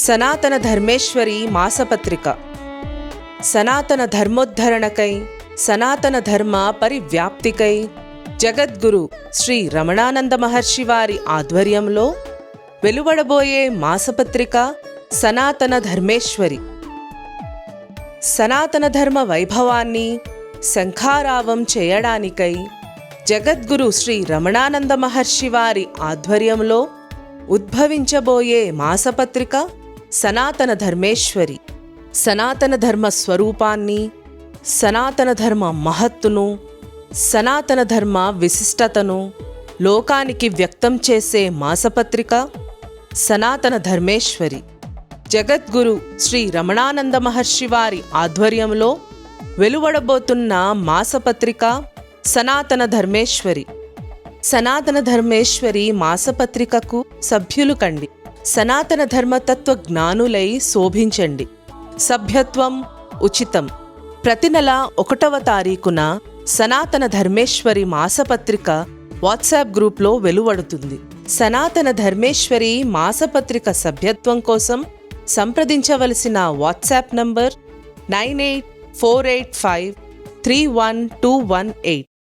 సనాతన ధర్మేశ్వరి మాసపత్రిక. సనాతన ధర్మోద్ధరణకై, సనాతన ధర్మ పరివ్యాప్తికై జగద్గురు శ్రీ రమణానంద మహర్షి వారి ఆధ్వర్యంలో వెలువడబోయే మాసపత్రిక సనాతన ధర్మేశ్వరి. సనాతన ధర్మ వైభవాన్ని శంఖారావం చేయడానికై జగద్గురు శ్రీ రమణానంద మహర్షి వారి ఆధ్వర్యంలో ఉద్భవించబోయే మాసపత్రిక సనాతన ధర్మేశ్వరి. సనాతన ధర్మ స్వరూపాన్ని, సనాతన ధర్మ మహత్తును, సనాతన ధర్మ విశిష్టతను లోకానికి వ్యక్తం చేసే మాసపత్రిక సనాతన ధర్మేశ్వరి. జగద్గురు శ్రీ రమణానంద మహర్షి వారి ఆధ్వర్యంలో వెలువడబోతున్న మాసపత్రిక సనాతన ధర్మేశ్వరి. సనాతన ధర్మేశ్వరి మాసపత్రికకు సభ్యులు కండి. సనాతన ధర్మతత్వ జ్ఞానులై శోభించండి. సభ్యత్వం ఉచితం. ప్రతి నెల 1వ తారీఖున సనాతన ధర్మేశ్వరి మాసపత్రిక వాట్సాప్ గ్రూప్లో వెలువడుతుంది. సనాతన ధర్మేశ్వరి మాసపత్రిక సభ్యత్వం కోసం సంప్రదించవలసిన వాట్సాప్ నంబర్ 9848531218.